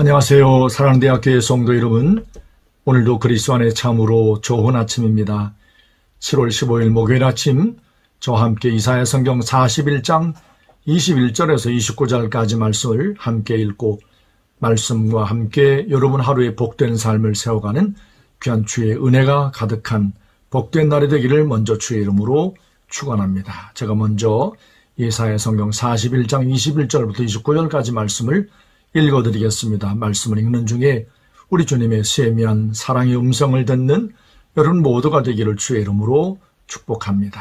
안녕하세요. 사랑하는 대학교의 성도 여러분, 오늘도 그리스도 안에 참으로 좋은 아침입니다. 7월 15일 목요일 아침 저와 함께 이사야 성경 41장 21절에서 29절까지 말씀을 함께 읽고 말씀과 함께 여러분 하루의 복된 삶을 세워가는 귀한 주의 은혜가 가득한 복된 날이 되기를 먼저 주의 이름으로 축원합니다. 제가 먼저 이사야 성경 41장 21절부터 29절까지 말씀을 읽어드리겠습니다. 말씀을 읽는 중에 우리 주님의 세미한 사랑의 음성을 듣는 여러분 모두가 되기를 주의 이름으로 축복합니다.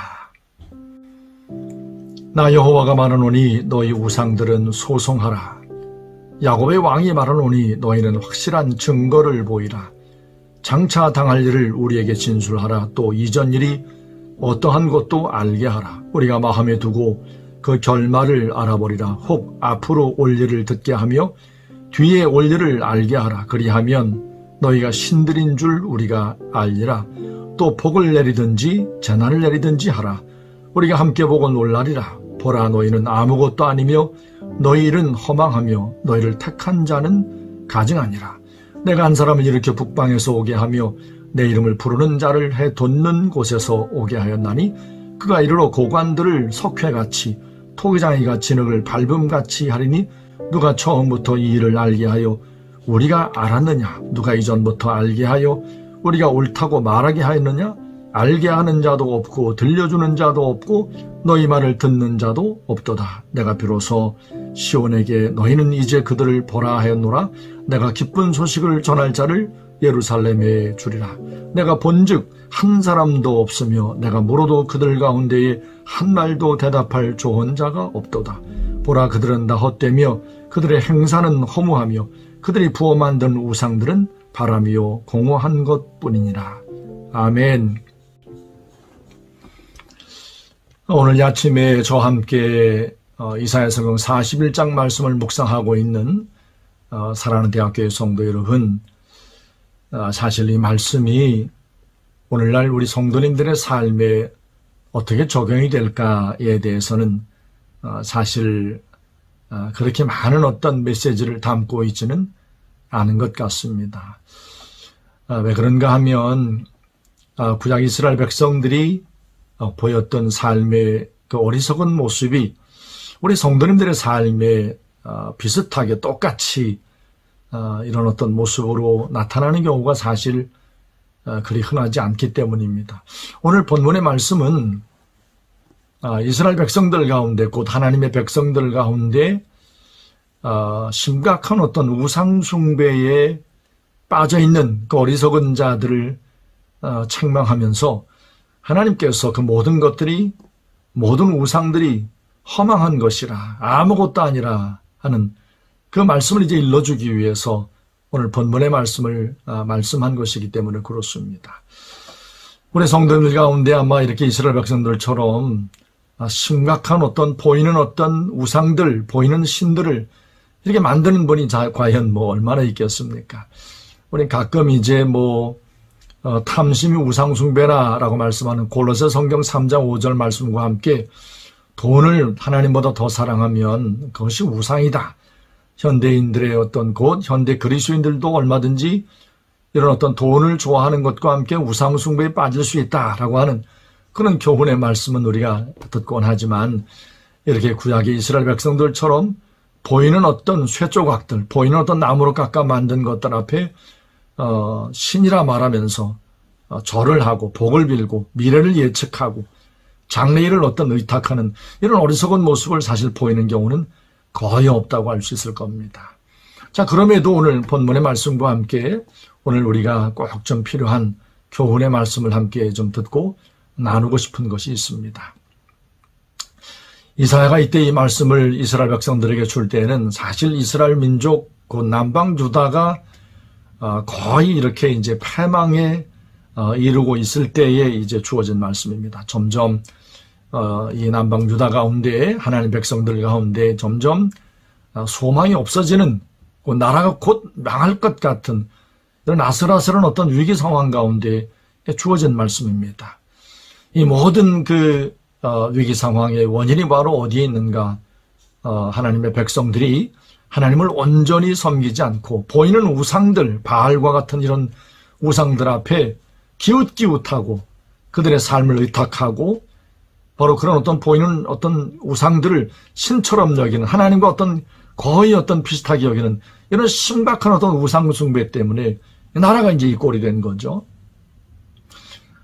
나 여호와가 말하노니 너희 우상들은 소송하라. 야곱의 왕이 말하노니 너희는 확실한 증거를 보이라. 장차 당할 일을 우리에게 진술하라. 또 이전 일이 어떠한 것도 알게 하라. 우리가 마음에 두고 그 결말을 알아보리라. 혹 앞으로 올 일을 듣게 하며 뒤에 올 일을 알게 하라. 그리하면 너희가 신들인 줄 우리가 알리라. 또 복을 내리든지 재난을 내리든지 하라. 우리가 함께 보고 놀라리라. 보라, 너희는 아무것도 아니며 너희 일은 허망하며 너희를 택한 자는 가증하니라. 내가 한 사람을 일으켜 북방에서 오게 하며 내 이름을 부르는 자를 해돋는 곳에서 오게 하였나니 그가 이르러 고관들을 석회같이 토기장이가 진흙을 밟음같이 하리니 누가 처음부터 이 일을 알게 하여 우리가 알았느냐? 누가 이전부터 알게 하여 우리가 옳다고 말하게 하였느냐? 알게 하는 자도 없고 들려주는 자도 없고 너희 말을 듣는 자도 없도다. 내가 비로소 시온에게 너희는 이제 그들을 보라 하였노라. 내가 기쁜 소식을 전할 자를 예루살렘에 주리라. 내가 본즉 한 사람도 없으며 내가 물어도 그들 가운데에 한 말도 대답할 좋은 자가 없도다. 보라, 그들은 다 헛되며 그들의 행사는 허무하며 그들이 부어 만든 우상들은 바람이요 공허한 것뿐이니라. 아멘. 오늘 아침에 저와 함께 이사야 성경 41장 말씀을 묵상하고 있는 사랑하는 대학교의 성도 여러분, 사실 이 말씀이 오늘날 우리 성도님들의 삶에 어떻게 적용이 될까에 대해서는 사실 그렇게 많은 어떤 메시지를 담고 있지는 않은 것 같습니다. 왜 그런가 하면 구약 이스라엘 백성들이 보였던 삶의 그 어리석은 모습이 우리 성도님들의 삶에 비슷하게 똑같이 이런 어떤 모습으로 나타나는 경우가 사실 그리 흔하지 않기 때문입니다. 오늘 본문의 말씀은 이스라엘 백성들 가운데 곧 하나님의 백성들 가운데 심각한 어떤 우상 숭배에 빠져있는 그 어리석은 자들을 책망하면서 하나님께서 그 모든 것들이 모든 우상들이 허망한 것이라 아무것도 아니라 하는 그 말씀을 이제 일러주기 위해서 오늘 본문의 말씀을 말씀한 것이기 때문에 그렇습니다. 우리 성도들 가운데 아마 이렇게 이스라엘 백성들처럼 심각한 어떤 보이는 어떤 우상들, 보이는 신들을 이렇게 만드는 분이 과연 얼마나 있겠습니까? 우리 가끔 이제 탐심이 우상숭배라라고 말씀하는 골로새 성경 3장 5절 말씀과 함께 돈을 하나님보다 더 사랑하면 그것이 우상이다. 현대인들의 어떤 곧 현대 그리스도인들도 얼마든지 이런 어떤 돈을 좋아하는 것과 함께 우상숭배에 빠질 수 있다라고 하는 그런 교훈의 말씀은 우리가 듣곤 하지만 이렇게 구약의 이스라엘 백성들처럼 보이는 어떤 쇠조각들, 보이는 어떤 나무로 깎아 만든 것들 앞에 신이라 말하면서 절을 하고 복을 빌고 미래를 예측하고 장래일을 어떤 의탁하는 이런 어리석은 모습을 사실 보이는 경우는 거의 없다고 할 수 있을 겁니다. 자, 그럼에도 오늘 본문의 말씀과 함께 오늘 우리가 꼭 좀 필요한 교훈의 말씀을 함께 좀 듣고 나누고 싶은 것이 있습니다. 이사야가 이때 이 말씀을 이스라엘 백성들에게 줄 때에는 사실 이스라엘 민족 그 남방 유다가 거의 이렇게 이제 패망에 이르고 있을 때에 이제 주어진 말씀입니다. 점점 이 남방 유다 가운데 하나님 백성들 가운데 점점 소망이 없어지는 그 나라가 곧 망할 것 같은 이런 아슬아슬한 어떤 위기 상황 가운데 주어진 말씀입니다. 이 모든 그 위기 상황의 원인이 바로 어디에 있는가? 하나님의 백성들이 하나님을 온전히 섬기지 않고 보이는 우상들, 바알과 같은 이런 우상들 앞에 기웃기웃하고 그들의 삶을 의탁하고 바로 그런 어떤 보이는 어떤 우상들을 신처럼 여기는, 하나님과 어떤 거의 어떤 비슷하게 여기는 이런 심각한 어떤 우상 숭배 때문에 나라가 이제 이 꼴이 된 거죠.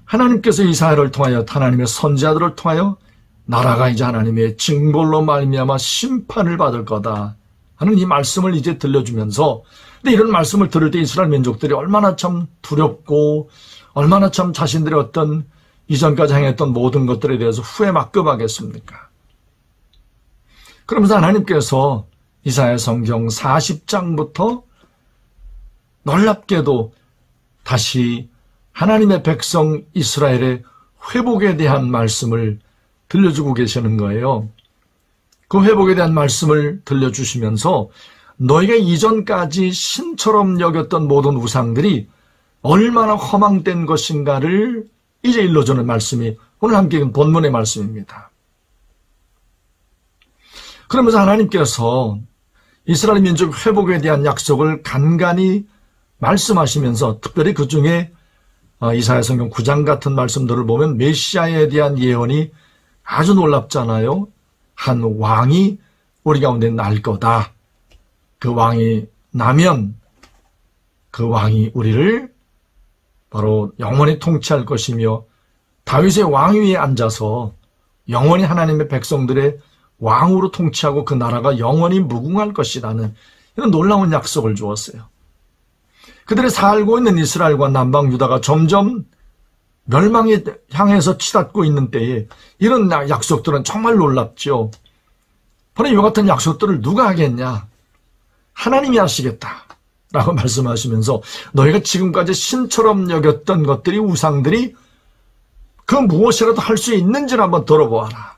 하나님께서 이스라엘을 통하여, 하나님의 선지자들을 통하여 나라가 이제 하나님의 징벌로 말미암아 심판을 받을 거다 하는 이 말씀을 이제 들려주면서, 근데 이런 말씀을 들을 때 이스라엘 민족들이 얼마나 참 두렵고 얼마나 참 자신들의 어떤 이전까지 행했던 모든 것들에 대해서 후회 막급하겠습니까? 그러면서 하나님께서 이사야 성경 40장부터 놀랍게도 다시 하나님의 백성 이스라엘의 회복에 대한 말씀을 들려주고 계시는 거예요. 그 회복에 대한 말씀을 들려주시면서 너희가 이전까지 신처럼 여겼던 모든 우상들이 얼마나 허망된 것인가를 이제 일러주는 말씀이 오늘 함께 읽은 본문의 말씀입니다. 그러면서 하나님께서 이스라엘 민족 회복에 대한 약속을 간간히 말씀하시면서 특별히 그 중에 이사야 성경 9장 같은 말씀들을 보면 메시아에 대한 예언이 아주 놀랍잖아요. 한 왕이 우리 가운데 날 거다. 그 왕이 나면 그 왕이 우리를 바로 영원히 통치할 것이며 다윗의 왕위에 앉아서 영원히 하나님의 백성들의 왕으로 통치하고 그 나라가 영원히 무궁할 것이라는 이런 놀라운 약속을 주었어요. 그들이 살고 있는 이스라엘과 남방 유다가 점점 멸망에 향해서 치닫고 있는 때에 이런 약속들은 정말 놀랍죠. 바로 이와 같은 약속들을 누가 하겠냐? 하나님이 하시겠다 라고 말씀하시면서 너희가 지금까지 신처럼 여겼던 것들이, 우상들이 그 무엇이라도 할 수 있는지를 한번 들어보아라.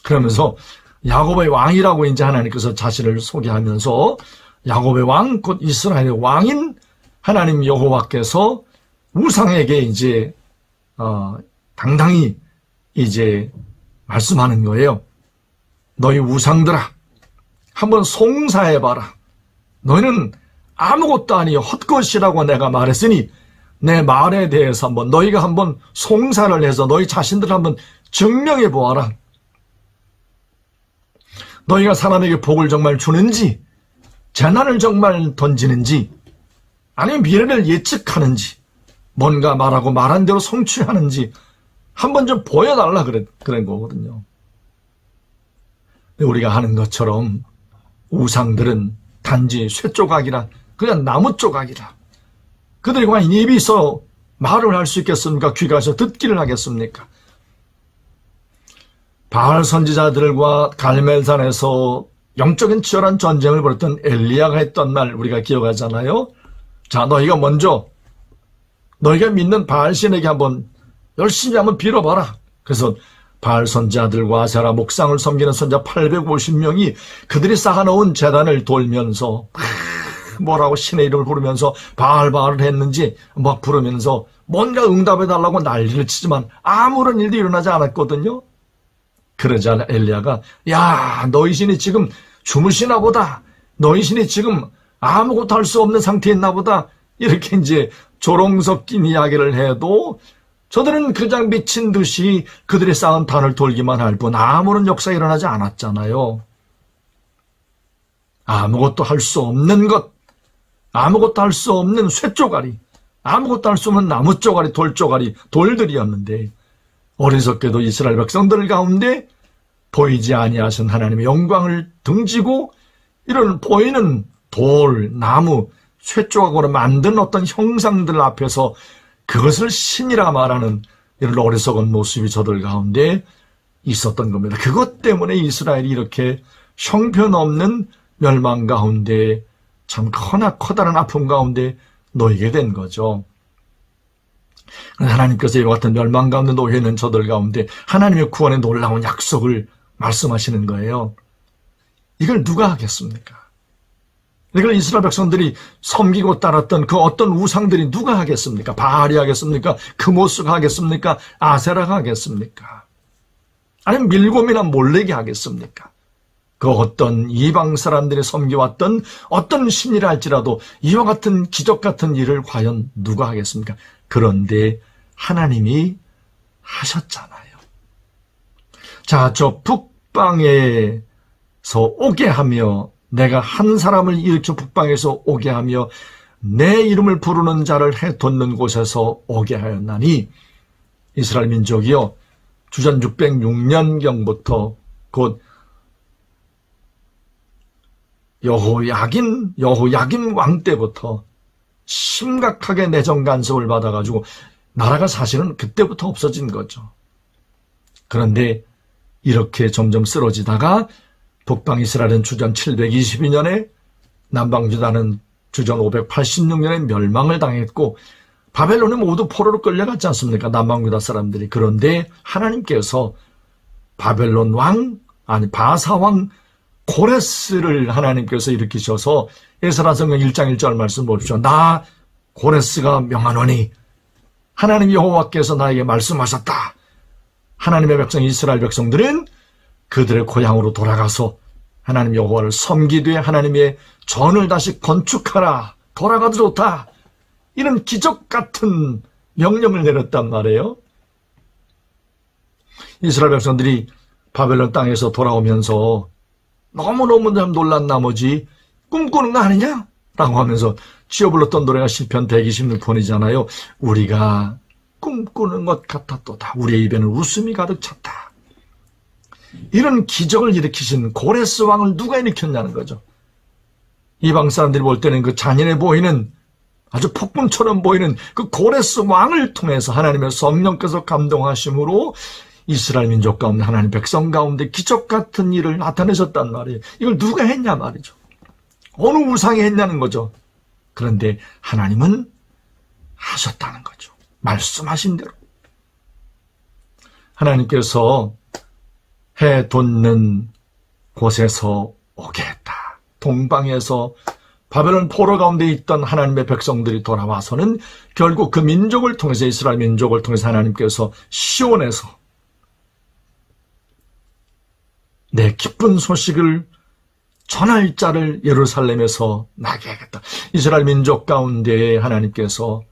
그러면서 야곱의 왕이라고 이제 하나님께서 자신을 소개하면서 야곱의 왕, 곧 이스라엘의 왕인 하나님 여호와께서 우상에게 이제 당당히 이제 말씀하는 거예요. 너희 우상들아, 한번 송사해봐라. 너희는 아무것도 아니요 헛것이라고 내가 말했으니 내 말에 대해서 너희가 한번 송사를 해서 너희 자신들을 한번 증명해 보아라. 너희가 사람에게 복을 정말 주는지, 재난을 정말 던지는지, 아니면 미래를 예측하는지, 뭔가 말하고 말한 대로 성취하는지 한번 좀 보여달라 그런 거거든요. 우리가 하는 것처럼 우상들은 단지 쇠조각이라, 그냥 나무 조각이라. 그들이 과연 입이 있어 말을 할 수 있겠습니까? 귀가 있어 듣기를 하겠습니까? 바알 선지자들과 갈멜산에서 영적인 치열한 전쟁을 벌였던 엘리야가 했던 말 우리가 기억하잖아요. 자, 너희가 먼저 너희가 믿는 바알 신에게 한번 열심히 한번 빌어봐라. 그래서 바알 선지자들과 아세라 목상을 섬기는 선지자 850명이 그들이 쌓아놓은 제단을 돌면서 뭐라고 신의 이름을 부르면서 바알을 했는지 막 부르면서 뭔가 응답해달라고 난리를 치지만 아무런 일도 일어나지 않았거든요. 그러자 엘리야가 야, 너희 신이 지금 주무시나 보다. 너희 신이 지금 아무것도 할 수 없는 상태에 있나 보다. 이렇게 이제 조롱 섞인 이야기를 해도 저들은 그냥 미친 듯이 그들이 쌓은 단을 돌기만 할 뿐 아무런 역사가 일어나지 않았잖아요. 아무것도 할 수 없는 것, 아무것도 할 수 없는 쇠조가리, 아무것도 할 수 없는 나무조가리, 돌조가리, 돌들이었는데 어리석게도 이스라엘 백성들 가운데 보이지 아니하신 하나님의 영광을 등지고 이런 보이는 돌, 나무, 쇠조각으로 만든 어떤 형상들 앞에서 그것을 신이라 말하는 이런 어리석은 모습이 저들 가운데 있었던 겁니다. 그것 때문에 이스라엘이 이렇게 형편없는 멸망 가운데 참 커다란 아픔 가운데 놓이게 된 거죠. 하나님께서 이와 같은 멸망 가운데 놓여 있는 저들 가운데 하나님의 구원의 놀라운 약속을 말씀하시는 거예요. 이걸 누가 하겠습니까? 이걸 이스라엘 백성들이 섬기고 따랐던 그 어떤 우상들이 누가 하겠습니까? 바알이 하겠습니까? 크모스가 하겠습니까? 아세라가 하겠습니까? 아니면 밀곰이나 몰렉이 하겠습니까? 그 어떤 이방 사람들이 섬겨왔던 어떤 신이라 할지라도 이와 같은 기적 같은 일을 과연 누가 하겠습니까? 그런데 하나님이 하셨잖아요. 자, 저 북방에서 오게 하며 내가 한 사람을 일으켜 북방에서 오게 하며 내 이름을 부르는 자를 해돋는 곳에서 오게 하였나니 이스라엘 민족이요 주전 606년경부터 곧 여호야긴 왕 때부터 심각하게 내정 간섭을 받아가지고 나라가 사실은 그때부터 없어진 거죠. 그런데 이렇게 점점 쓰러지다가 북방 이스라엘은 주전 722년에 남방 유다는 주전 586년에 멸망을 당했고 바벨론이 모두 포로로 끌려갔지 않습니까? 남방 유다 사람들이. 그런데 하나님께서 바벨론 왕 바사 왕 고레스를 하나님께서 일으키셔서 에스라 성경 1장 1절 말씀 보십시오. 나 고레스가 명하노니 하나님 여호와께서 나에게 말씀하셨다. 하나님의 백성 이스라엘 백성들은 그들의 고향으로 돌아가서 하나님 여호와를 섬기되 하나님의 전을 다시 건축하라. 돌아가도 좋다. 이런 기적 같은 명령을 내렸단 말이에요. 이스라엘 백성들이 바벨론 땅에서 돌아오면서 너무너무 놀란 나머지 꿈꾸는 거 아니냐? 라고 하면서 지어 불렀던 노래가 시편 126편이잖아요. 우리가 꿈꾸는 것 같았도다. 우리의 입에는 웃음이 가득 찼다. 이런 기적을 일으키신 고레스 왕을 누가 일으켰냐는 거죠. 이방 사람들이 볼 때는 그 잔인해 보이는 아주 폭군처럼 보이는 그 고레스 왕을 통해서 하나님의 성령께서 감동하심으로 이스라엘 민족 가운데 하나님 백성 가운데 기적 같은 일을 나타내셨단 말이에요. 이걸 누가 했냐 말이죠. 어느 우상이 했냐는 거죠. 그런데 하나님은 하셨다는 거죠. 말씀하신 대로. 하나님께서 해 돋는 곳에서 오게 했다. 동방에서 바벨론 포로 가운데 있던 하나님의 백성들이 돌아와서는 결국 그 민족을 통해서 이스라엘 민족을 통해서 하나님께서 시온에서 내 기쁜 소식을 전할 자를 예루살렘에서 나게 하겠다. 이스라엘 민족 가운데 하나님께서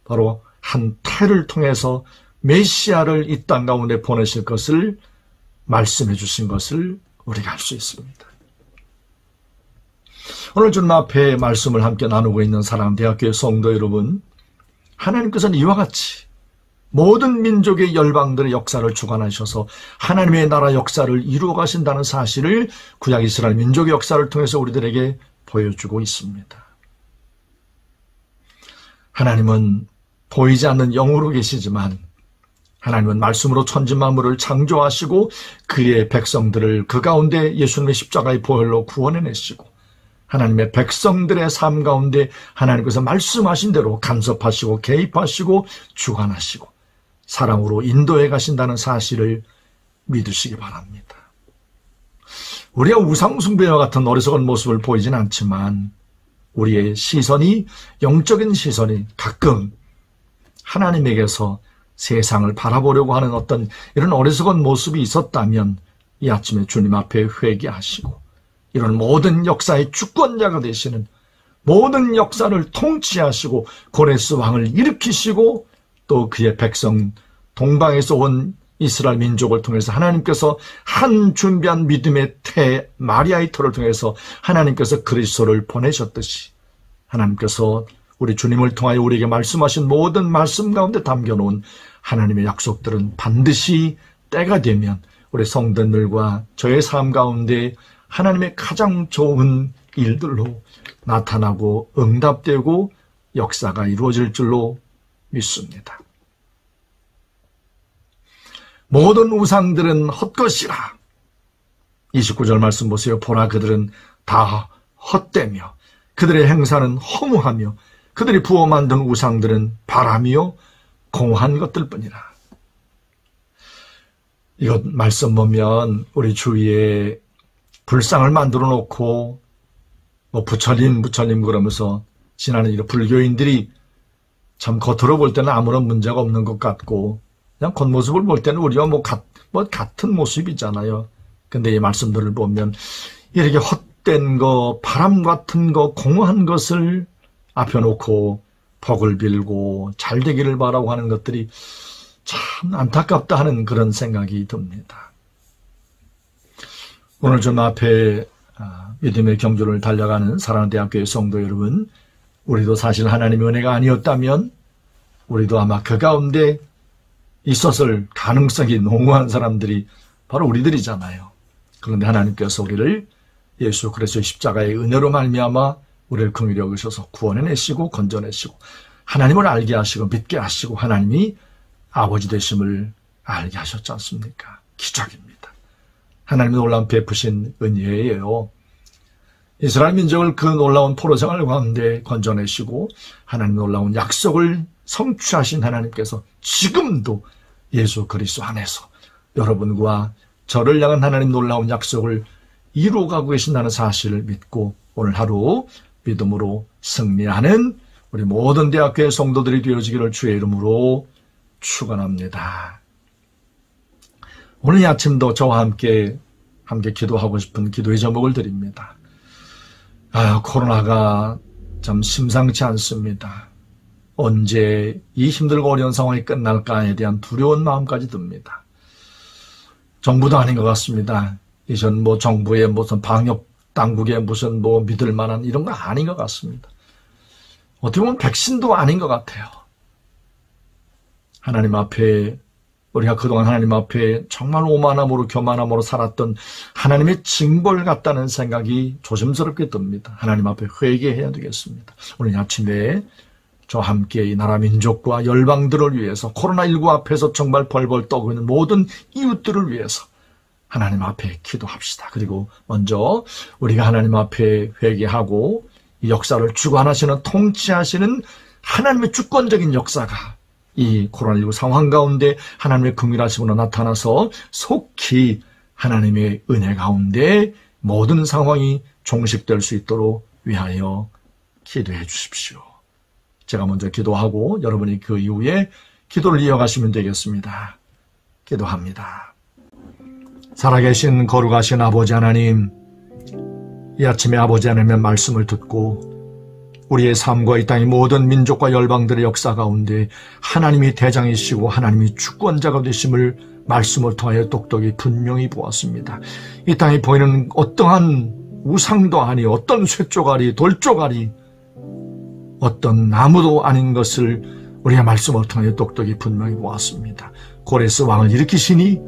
바로 한 태를 통해서 메시아를 이 땅 가운데 보내실 것을 말씀해 주신 것을 우리가 알 수 있습니다. 오늘 주님 앞에 말씀을 함께 나누고 있는 사랑대학교의 성도 여러분, 하나님께서는 이와 같이 모든 민족의 열방들의 역사를 주관하셔서 하나님의 나라 역사를 이루어 가신다는 사실을 구약 이스라엘 민족의 역사를 통해서 우리들에게 보여주고 있습니다. 하나님은 보이지 않는 영으로 계시지만 하나님은 말씀으로 천지 만물을 창조하시고 그의 백성들을 그 가운데 예수님의 십자가의 보혈로 구원해내시고 하나님의 백성들의 삶 가운데 하나님께서 말씀하신 대로 간섭하시고 개입하시고 주관하시고 사랑으로 인도해 가신다는 사실을 믿으시기 바랍니다. 우리가 우상숭배와 같은 어리석은 모습을 보이진 않지만 우리의 시선이 영적인 시선이 가끔 하나님에게서 세상을 바라보려고 하는 어떤 이런 어리석은 모습이 있었다면 이 아침에 주님 앞에 회개하시고 이런 모든 역사의 주권자가 되시는 모든 역사를 통치하시고 고레스 왕을 일으키시고 또 그의 백성 동방에서 온 이스라엘 민족을 통해서 하나님께서 한 준비한 믿음의 태 마리아의 터를 통해서 하나님께서 그리스도를 보내셨듯이 하나님께서 우리 주님을 통하여 우리에게 말씀하신 모든 말씀 가운데 담겨놓은 하나님의 약속들은 반드시 때가 되면 우리 성도들과 저의 삶 가운데 하나님의 가장 좋은 일들로 나타나고 응답되고 역사가 이루어질 줄로 믿습니다. 모든 우상들은 헛것이라. 29절 말씀 보세요. 보라 그들은 다 헛되며 그들의 행사는 허무하며 그들이 부어 만든 우상들은 바람이요 공한 것들뿐이라. 이것 말씀 보면 우리 주위에 불상을 만들어 놓고 부처님 그러면서 지나는 이런 불교인들이 참 겉으로 볼 때는 아무런 문제가 없는 것 같고 그냥 겉모습을 볼 때는 우리와 같은 모습이잖아요. 근데 이 말씀들을 보면 이렇게 헛된 거, 바람 같은 거, 공허한 것을 앞에 놓고 복을 빌고 잘 되기를 바라고 하는 것들이 참 안타깝다 하는 그런 생각이 듭니다. 오늘 좀 앞에 믿음의 경주를 달려가는 사랑하는 대학교의 성도 여러분, 우리도 사실 하나님의 은혜가 아니었다면 우리도 아마 그 가운데 있었을 가능성이 농후한 사람들이 바로 우리들이잖아요. 그런데 하나님께서 우리를 예수 그리스도의 십자가의 은혜로 말미암아 우리를 긍휼히 여기셔서 구원해내시고 건져내시고 하나님을 알게 하시고 믿게 하시고 하나님이 아버지 되심을 알게 하셨지 않습니까? 기적입니다. 하나님의 놀라운 베푸신 은혜예요. 이스라엘 민족을 그 놀라운 포로 생활 가운데 건져내시고 하나님의 놀라운 약속을 성취하신 하나님께서 지금도 예수 그리스도 안에서 여러분과 저를 향한 하나님 놀라운 약속을 이루어가고 계신다는 사실을 믿고 오늘 하루 믿음으로 승리하는 우리 모든 대학교의 성도들이 되어지기를 주의 이름으로 축원합니다. 오늘 이 아침도 저와 함께 기도하고 싶은 기도의 제목을 드립니다. 코로나가 참 심상치 않습니다. 언제 이 힘들고 어려운 상황이 끝날까에 대한 두려운 마음까지 듭니다. 정부도 아닌 것 같습니다. 이전 정부의 무슨 방역 당국의 무슨 믿을 만한 이런 거 아닌 것 같습니다. 어떻게 보면 백신도 아닌 것 같아요. 하나님 앞에 우리가 그동안 하나님 앞에 정말 오만함으로 교만함으로 살았던 하나님의 징벌 같다는 생각이 조심스럽게 듭니다. 하나님 앞에 회개해야 되겠습니다. 오늘 아침에 저와 함께 이 나라 민족과 열방들을 위해서 코로나19 앞에서 정말 벌벌 떠고 있는 모든 이웃들을 위해서 하나님 앞에 기도합시다. 그리고 먼저 우리가 하나님 앞에 회개하고 이 역사를 주관하시는 통치하시는 하나님의 주권적인 역사가 이 코로나19 상황 가운데 하나님의 긍휼하심으로 나타나서 속히 하나님의 은혜 가운데 모든 상황이 종식될 수 있도록 위하여 기도해 주십시오. 제가 먼저 기도하고 여러분이 그 이후에 기도를 이어가시면 되겠습니다. 기도합니다. 살아계신 거룩하신 아버지 하나님, 이 아침에 아버지 하나님의 말씀을 듣고 우리의 삶과 이 땅의 모든 민족과 열방들의 역사 가운데 하나님이 대장이시고 하나님이 주권자가 되심을 말씀을 통하여 똑똑히 분명히 보았습니다. 이 땅에 보이는 어떠한 우상도 아니 어떤 쇠조가리 돌조가리 어떤 나무도 아닌 것을 우리가 말씀을 통하여 똑똑히 분명히 보았습니다. 고레스 왕을 일으키시니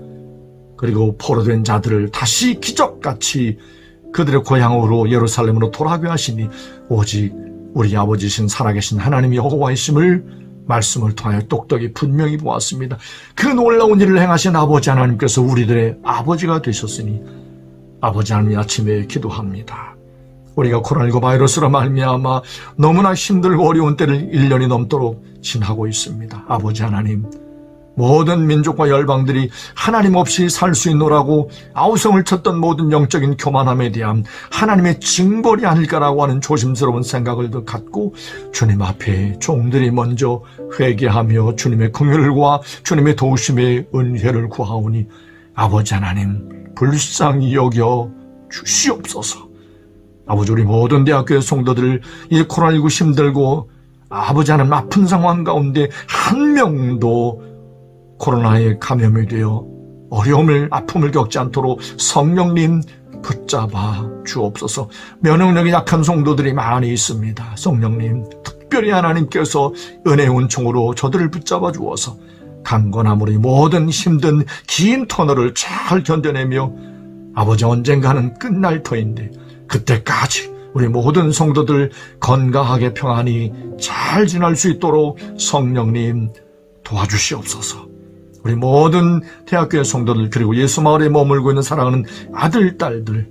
그리고 포로된 자들을 다시 기적같이 그들의 고향으로 예루살렘으로 돌아가게 하시니 오직 우리 아버지신 살아계신 하나님 여호와이심을 말씀을 통하여 똑똑히 분명히 보았습니다. 그 놀라운 일을 행하신 아버지 하나님께서 우리들의 아버지가 되셨으니 아버지 하나님 아침에 기도합니다. 우리가 코로나19 바이러스로 말미암아 너무나 힘들고 어려운 때를 1년이 넘도록 지나고 있습니다. 아버지 하나님, 모든 민족과 열방들이 하나님 없이 살 수 있노라고 아우성을 쳤던 모든 영적인 교만함에 대한 하나님의 징벌이 아닐까라고 하는 조심스러운 생각을 갖고 주님 앞에 종들이 먼저 회개하며 주님의 긍휼과 주님의 도우심의 은혜를 구하오니 아버지 하나님 불쌍히 여겨 주시옵소서. 아버지, 우리 모든 대학교의 성도들 이 코로나19 힘들고 아버지 하나님 아픈 상황 가운데 한 명도 코로나에 감염이 되어 어려움을 아픔을 겪지 않도록 성령님 붙잡아 주옵소서. 면역력이 약한 성도들이 많이 있습니다. 성령님 특별히 하나님께서 은혜의 은총으로 저들을 붙잡아 주어서 강건함으로 모든 힘든 긴 터널을 잘 견뎌내며 아버지 언젠가는 끝날 터인데 그때까지 우리 모든 성도들 건강하게 평안히 잘 지날 수 있도록 성령님 도와주시옵소서. 우리 모든 대학교의 성도들 그리고 예수마을에 머물고 있는 사랑하는 아들, 딸들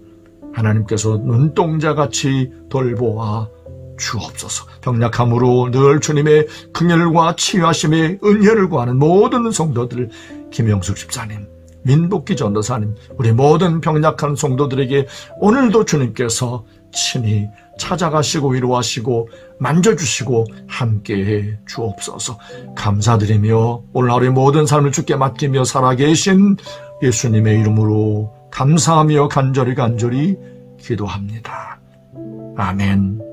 하나님께서 눈동자같이 돌보아 주옵소서. 병약함으로 늘 주님의 긍휼과 치유하심의 은혜를 구하는 모든 성도들 김영숙 집사님, 민복기 전도사님, 우리 모든 병약한 성도들에게 오늘도 주님께서 친히 찾아가시고 위로하시고 만져주시고 함께해 주옵소서. 감사드리며 오늘 하루의 모든 삶을 주께 맡기며 살아계신 예수님의 이름으로 감사하며 간절히 기도합니다. 아멘.